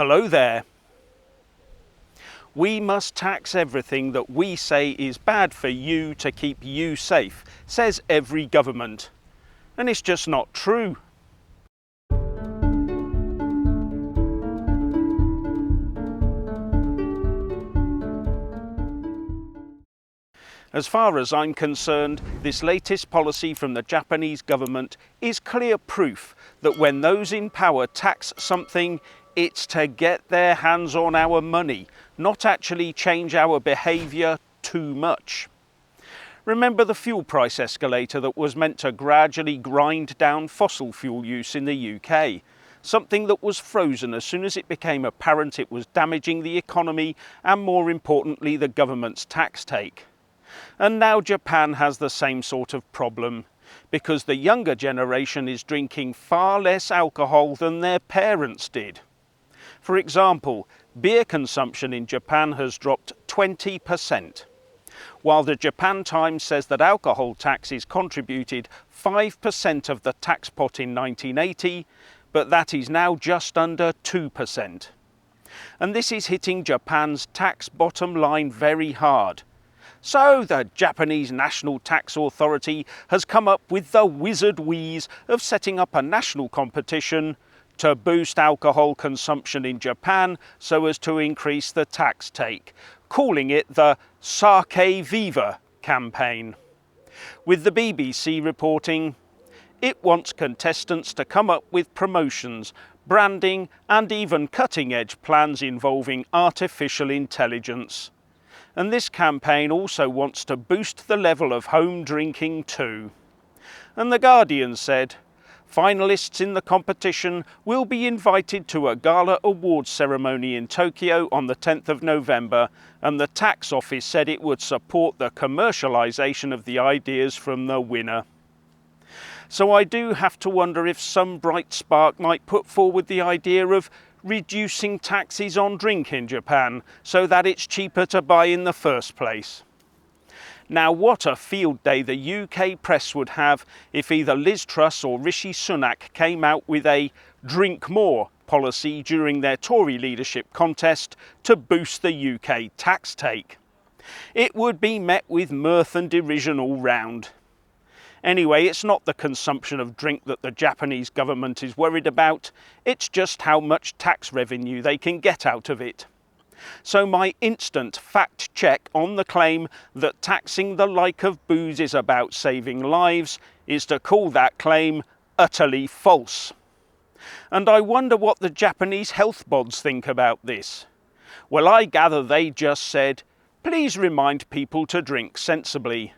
Hello there. We must tax everything that we say is bad for you to keep you safe, says every government. And it's just not true. As far as I'm concerned, this latest policy from the Japanese government is clear proof that when those in power tax something, it's to get their hands on our money, not actually change our behaviour too much. Remember the fuel price escalator that was meant to gradually grind down fossil fuel use in the UK? Something that was frozen as soon as it became apparent it was damaging the economy and, more importantly, the government's tax take. And now Japan has the same sort of problem, because the younger generation is drinking far less alcohol than their parents did. For example, beer consumption in Japan has dropped 20%, while the Japan Times says that alcohol taxes contributed 5% of the tax pot in 1980, but that is now just under 2%. And this is hitting Japan's tax bottom line very hard. So the Japanese National Tax Authority has come up with the wizard wheeze of setting up a national competition to boost alcohol consumption in Japan so as to increase the tax take, calling it the Sake Viva campaign. With the BBC reporting, it wants contestants to come up with promotions, branding and even cutting-edge plans involving artificial intelligence. And this campaign also wants to boost the level of home drinking too. And The Guardian said, finalists in the competition will be invited to a gala awards ceremony in Tokyo on the 10th of November, and the tax office said it would support the commercialisation of the ideas from the winner. So I do have to wonder if some bright spark might put forward the idea of reducing taxes on drink in Japan so that it's cheaper to buy in the first place. Now, what a field day the UK press would have if either Liz Truss or Rishi Sunak came out with a drink more policy during their Tory leadership contest to boost the UK tax take. It would be met with mirth and derision all round. Anyway, it's not the consumption of drink that the Japanese government is worried about, it's just how much tax revenue they can get out of it. So my instant fact check on the claim that taxing the like of booze is about saving lives is to call that claim utterly false. And I wonder what the Japanese health bods think about this. Well, I gather they just said, please remind people to drink sensibly.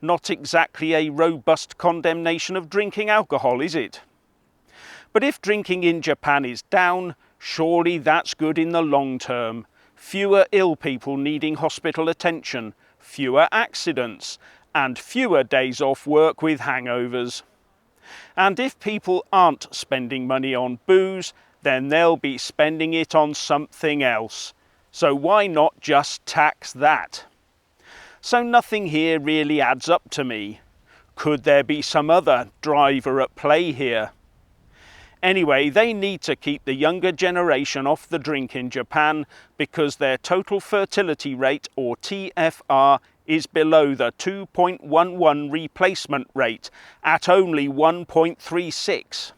Not exactly a robust condemnation of drinking alcohol, is it? But if drinking in Japan is down, surely that's good in the long term. Fewer ill people needing hospital attention, fewer accidents, and fewer days off work with hangovers. And if people aren't spending money on booze, then they'll be spending it on something else. So why not just tax that? So nothing here really adds up to me. Could there be some other driver at play here? Anyway, they need to keep the younger generation off the drink in Japan because their total fertility rate, or TFR, is below the 2.11 replacement rate at only 1.36.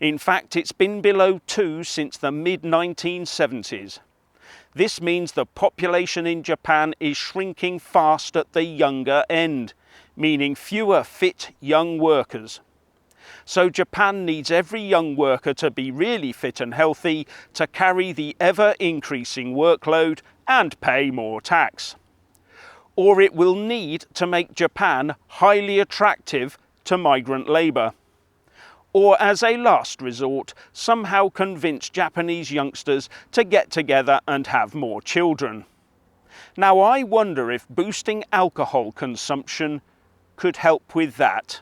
In fact, it's been below 2 since the mid-1970s. This means the population in Japan is shrinking fast at the younger end, meaning fewer fit young workers. So Japan needs every young worker to be really fit and healthy to carry the ever-increasing workload and pay more tax. Or it will need to make Japan highly attractive to migrant labour. Or as a last resort, somehow convince Japanese youngsters to get together and have more children. Now I wonder if boosting alcohol consumption could help with that.